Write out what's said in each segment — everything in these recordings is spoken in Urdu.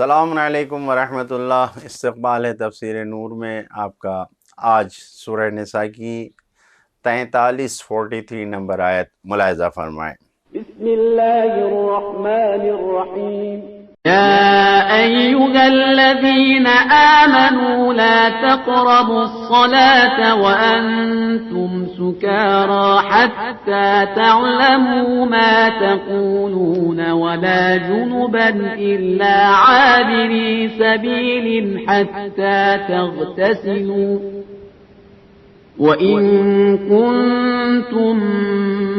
السلام علیکم ورحمۃ اللہ۔ استقبال ہے تفسیر نور میں آپ کا۔ آج سورہ نساء کی 43 نمبر آیت ملاحظہ فرمائیں۔ بسم الله الرحمن الرحيم يا أيها الذين آمنوا لا تقربوا الصلاة وأنتم سكارى حتى تعلموا ما تقولون ولا جنبا إلا عابري سبيل حتى تغتسلوا وَإِن كُنتُم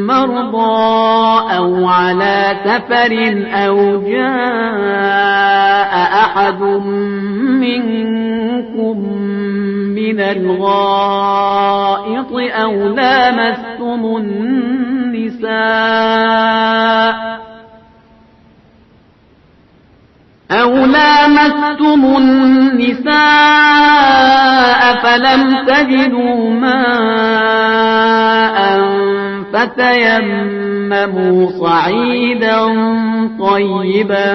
مَّرْضَىٰ أَوْ عَلَىٰ سَفَرٍ أَوْ جَاءَ أَحَدٌ مِّنكُم مِّنَ الْغَائِطِ أَوْ لامستم النساء فلم تجدوا ماء فتيمموا صعيدا طيبا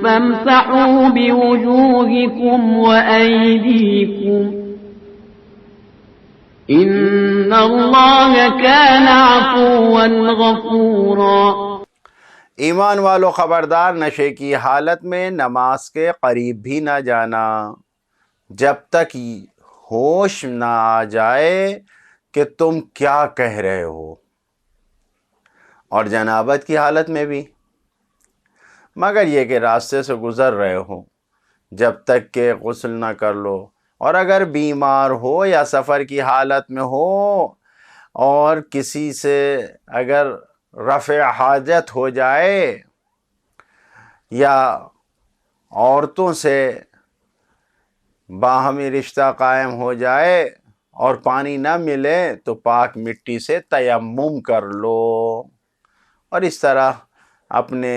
فامسحوا بوجوهكم وأيديكم إن الله كان عفوا غفورا۔ ایمان والو خبردار، نشے کی حالت میں نماز کے قریب بھی نہ جانا جب تک ہوش نہ آ جائے کہ تم کیا کہہ رہے ہو، اور جنابت کی حالت میں بھی، مگر یہ کہ راستے سے گزر رہے ہو جب تک کہ غسل نہ کر لو، اور اگر بیمار ہو یا سفر کی حالت میں ہو اور کسی سے اگر رفع حاجت ہو جائے یا عورتوں سے باہمی رشتہ قائم ہو جائے اور پانی نہ ملے تو پاک مٹی سے تیمم کر لو، اور اس طرح اپنے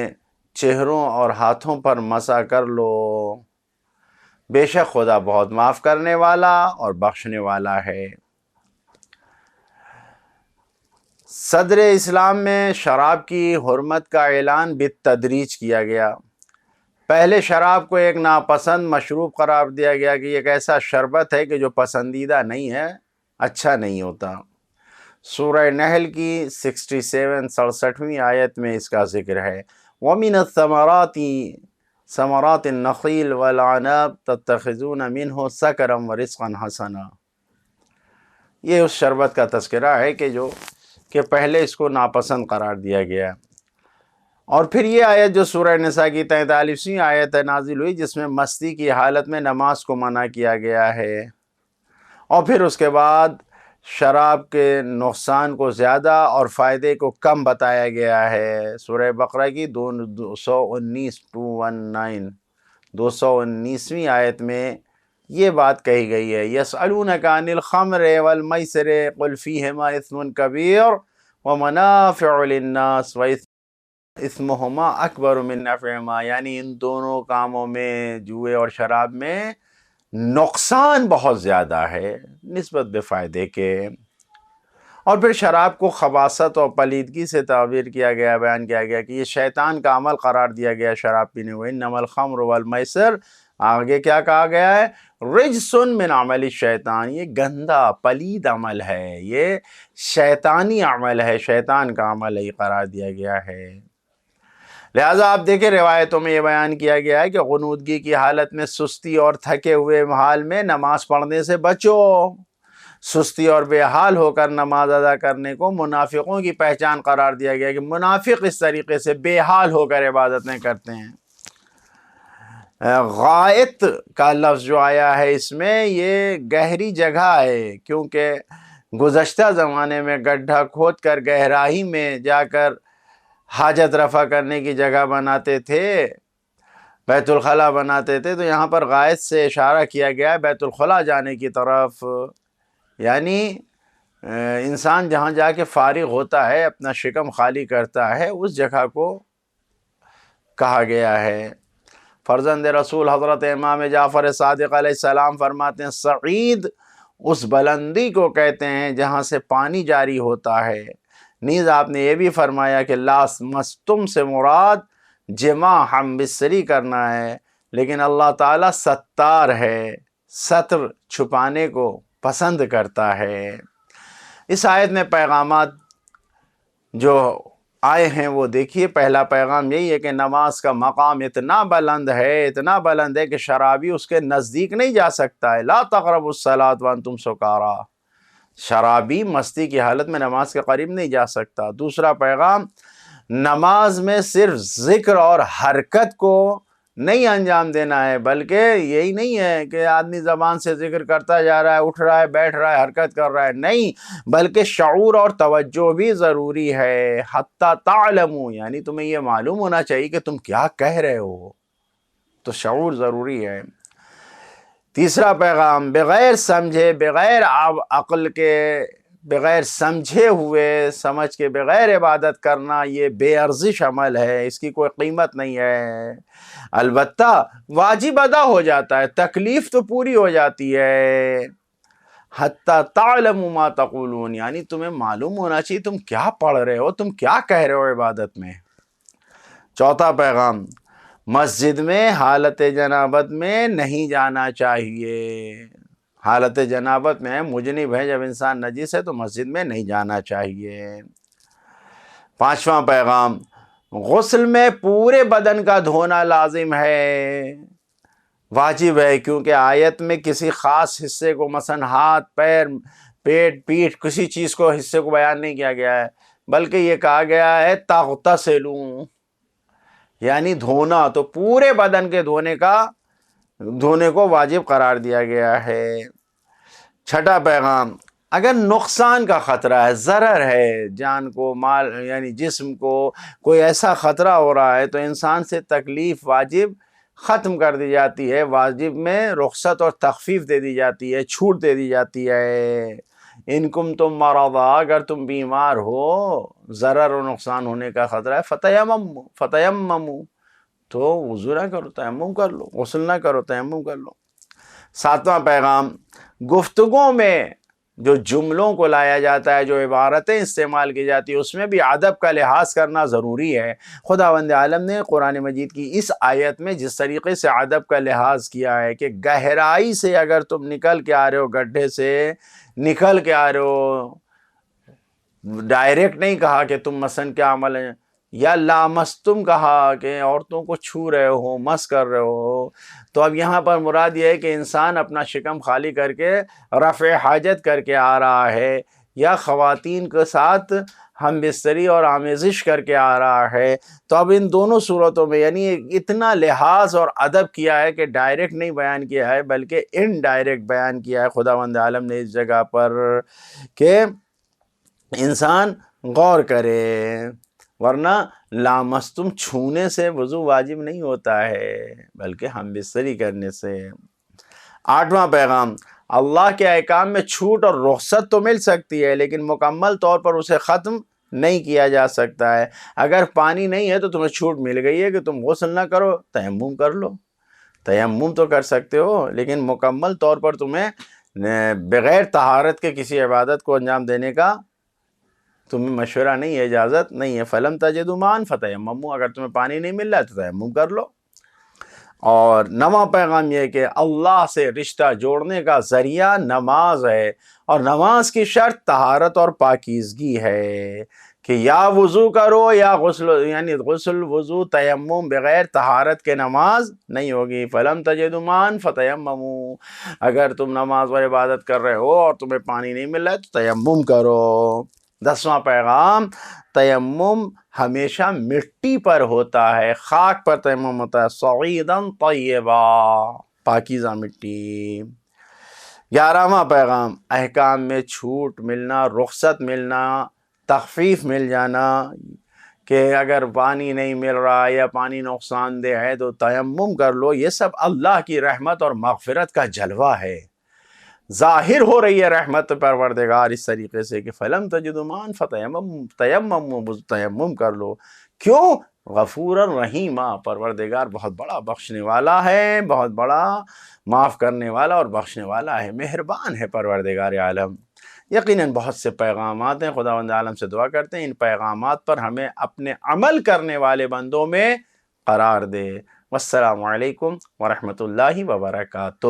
چہروں اور ہاتھوں پر مسح کر لو۔ بے شک خدا بہت معاف کرنے والا اور بخشنے والا ہے۔ صدر اسلام میں شراب کی حرمت کا اعلان بالتدریج کیا گیا۔ پہلے شراب کو ایک ناپسند مشروب قرار دیا گیا کہ یہ ایک ایسا شربت ہے کہ جو پسندیدہ نہیں ہے، اچھا نہیں ہوتا۔ سورہ نحل کی 67 آیت میں اس کا ذکر ہے۔ وَمِنَ الثَّمَرَاتِ ثمرات النخیل والعناب تتخذون منه سکرا ورزقا حسنا۔ یہ اس شربت کا تذکرہ ہے کہ پہلے اس کو ناپسند قرار دیا گیا، اور پھر یہ آیت جو سورہ نساء کی 43 آیت نازل ہوئی جس میں مستی کی حالت میں نماز کو منع کیا گیا ہے، اور پھر اس کے بعد شراب کے نقصان کو زیادہ اور فائدے کو کم بتایا گیا ہے۔ سورہ بقرہ کی 219ویں آیت میں یہ بات کہی گئی ہے۔ یسألونک عن الخمر والمیسر قل فیہما اثم کبیر ومنافع للناس واثمہما اکبر من نفعہما، یعنی ان دونوں کاموں میں، جوئے اور شراب میں، نقصان بہت زیادہ ہے نسبت بے فائدے کے۔ اور پھر شراب کو خباثت اور پلیدگی سے تعبیر کیا گیا، بیان کیا گیا کہ یہ شیطان کا عمل قرار دیا گیا شراب پینے کو۔ انما الخمر والمیسر، آگے کیا کہا گیا ہے؟ رجس من عمل الشیطان، یہ گندا پلید عمل ہے، یہ شیطانی عمل ہے، شیطان کا عمل ہی قرار دیا گیا ہے۔ لہٰذا آپ دیکھیں روایتوں میں یہ بیان کیا گیا ہے کہ غنودگی کی حالت میں سستی اور تھکے ہوئے حال میں نماز پڑھنے سے بچو۔ سستی اور بے حال ہو کر نماز ادا کرنے کو منافقوں کی پہچان قرار دیا گیا کہ منافق اس طریقے سے بے حال ہو کر عبادتیں کرتے ہیں۔ غائط کا لفظ جو آیا ہے اس میں، یہ گہری جگہ ہے، کیونکہ گزشتہ زمانے میں گڈھا کھود کر گہرائی میں جا کر حاجت رفع کرنے کی جگہ بناتے تھے، بیت الخلاء بناتے تھے، تو یہاں پر غائط سے اشارہ کیا گیا ہے بیت الخلاء جانے کی طرف، یعنی انسان جہاں جا کے فارغ ہوتا ہے، اپنا شکم خالی کرتا ہے، اس جگہ کو کہا گیا ہے۔ فرزند رسول حضرت امام جعفر صادق علیہ السلام فرماتے ہیں سعید اس بلندی کو کہتے ہیں جہاں سے پانی جاری ہوتا ہے۔ نیز آپ نے یہ بھی فرمایا کہ لاس مستم سے مراد جماع ہم بستری کرنا ہے، لیکن اللہ تعالیٰ ستار ہے، ستر چھپانے کو پسند کرتا ہے۔ اس آیت میں پیغامات جو آئے ہیں وہ دیکھیے۔ پہلا پیغام یہی ہے کہ نماز کا مقام اتنا بلند ہے کہ شرابی اس کے نزدیک نہیں جا سکتا ہے۔ لا تقربوا الصلاۃ وانتم سکارا، شرابی مستی کی حالت میں نماز کے قریب نہیں جا سکتا۔ دوسرا پیغام، نماز میں صرف ذکر اور حرکت کو نہیں انجام دینا ہے، بلکہ یہی نہیں ہے کہ آدمی زبان سے ذکر کرتا جا رہا ہے، اٹھ رہا ہے، بیٹھ رہا ہے، حرکت کر رہا ہے، نہیں، بلکہ شعور اور توجہ بھی ضروری ہے۔ حتی تعلموا، یعنی تمہیں یہ معلوم ہونا چاہیے کہ تم کیا کہہ رہے ہو، تو شعور ضروری ہے۔ تیسرا پیغام، بغیر سمجھے، بغیر عقل کے، بغیر سمجھے ہوئے، سمجھ کے بغیر عبادت کرنا یہ بے ارزش عمل ہے، اس کی کوئی قیمت نہیں ہے۔ البتہ واجب ادا ہو جاتا ہے، تکلیف تو پوری ہو جاتی ہے۔ حتی تعلموا ما تقولون، یعنی تمہیں معلوم ہونا چاہیے تم کیا پڑھ رہے ہو، تم کیا کہہ رہے ہو عبادت میں۔ چوتھا پیغام، مسجد میں حالت جنابت میں نہیں جانا چاہیے۔ حالت جنابت میں مجنب ہے، جب انسان نجس ہے تو مسجد میں نہیں جانا چاہیے۔ پانچواں پیغام، غسل میں پورے بدن کا دھونا لازم ہے، واجب ہے، کیونکہ آیت میں کسی خاص حصے کو مثلا ہاتھ، پیر، پیٹ، پیٹھ، کسی چیز کو، حصے کو بیان نہیں کیا گیا ہے، بلکہ یہ کہا گیا ہے تغتسلوا، یعنی دھونا، تو پورے بدن کے دھونے کو واجب قرار دیا گیا ہے۔ چھٹا پیغام، اگر نقصان کا خطرہ ہے، ضرر ہے، جان کو، مال یعنی جسم کو کوئی ایسا خطرہ ہو رہا ہے تو انسان سے تکلیف واجب ختم کر دی جاتی ہے، واجب میں رخصت اور تخفیف دے دی جاتی ہے، چھوٹ دے دی جاتی ہے۔ ان کنتم مرضی، اگر تم بیمار ہو، ضرر و نقصان ہونے کا خطرہ ہے، فتیمموا، تو وضو نہ کرو، تیمم کر لو، غسل نہ کرو، تیمم کر لو۔ ساتواں پیغام، گفتگو میں جو جملوں کو لایا جاتا ہے، جو عبارتیں استعمال کی جاتی ہیں، اس میں بھی ادب کا لحاظ کرنا ضروری ہے۔ خداوند عالم نے قرآن مجید کی اس آیت میں جس طریقے سے ادب کا لحاظ کیا ہے کہ گہرائی سے اگر تم نکل کے آ رہے ہو، گڈھے سے نکل کے آ رہے ہو، ڈائریکٹ نہیں کہا کہ تم مثلا کیا عمل ہے، یا لامستم کہا کہ عورتوں کو چھو رہے ہو، مس کر رہے ہو، تو اب یہاں پر مراد یہ ہے کہ انسان اپنا شکم خالی کر کے رفع حاجت کر کے آ رہا ہے، یا خواتین کے ساتھ ہم بستری اور آمیزش کر کے آ رہا ہے، تو اب ان دونوں صورتوں میں یعنی اتنا لحاظ اور ادب کیا ہے کہ ڈائریکٹ نہیں بیان کیا ہے بلکہ انڈائریکٹ بیان کیا ہے خداوند عالم نے اس جگہ پر، کہ انسان غور کرے، ورنہ لامستم چھونے سے وضو واجب نہیں ہوتا ہے بلکہ ہم بستری کرنے سے۔ آٹھواں پیغام، اللہ کے احکام میں چھوٹ اور رخصت تو مل سکتی ہے لیکن مکمل طور پر اسے ختم نہیں کیا جا سکتا ہے۔ اگر پانی نہیں ہے تو تمہیں چھوٹ مل گئی ہے کہ تم غسل نہ کرو، تیمم کر لو، تیمم تو کر سکتے ہو، لیکن مکمل طور پر تمہیں بغیر طہارت کے کسی عبادت کو انجام دینے کا تمہیں مشورہ نہیں ہے، اجازت نہیں ہے۔ فلم تجدوا ماء فتیمموا، اگر تمہیں پانی نہیں مل رہا ہے تو تیمم کر لو۔ اور نواں پیغام یہ کہ اللہ سے رشتہ جوڑنے کا ذریعہ نماز ہے، اور نماز کی شرط طہارت اور پاکیزگی ہے، کہ یا وضو کرو یا غسل، یعنی غسل، وضو، تیمم، بغیر طہارت کے نماز نہیں ہوگی۔ فلم تجدوا ماء فتیمموا، اگر تم نماز و عبادت کر رہے ہو اور تمہیں پانی نہیں مل رہا ہے تو تیمم کرو۔ 10واں پیغام، تیمم ہمیشہ مٹی پر ہوتا ہے، خاک پر تیمم ہوتا ہے، صعیدا طیبا، پاکیزہ مٹی۔ 11واں پیغام، احکام میں چھوٹ ملنا، رخصت ملنا، تخفیف مل جانا، کہ اگر پانی نہیں مل رہا یا پانی نقصان دہ ہے تو تیمم کر لو، یہ سب اللہ کی رحمت اور مغفرت کا جلوہ ہے۔ ظاہر ہو رہی ہے رحمت پروردگار اس طریقے سے کہ فلم تجدوا ماء فتیمموا، تیمم کر لو، کیوں؟ غفورا رحیما، پروردگار بہت بڑا بخشنے والا ہے، بہت بڑا معاف کرنے والا اور بخشنے والا ہے، مہربان ہے پروردگار عالم۔ یقیناً بہت سے پیغامات ہیں، خداوند عالم سے دعا کرتے ہیں ان پیغامات پر ہمیں اپنے عمل کرنے والے بندوں میں قرار دے، والسلام علیکم ورحمۃ اللہ وبرکاتہ۔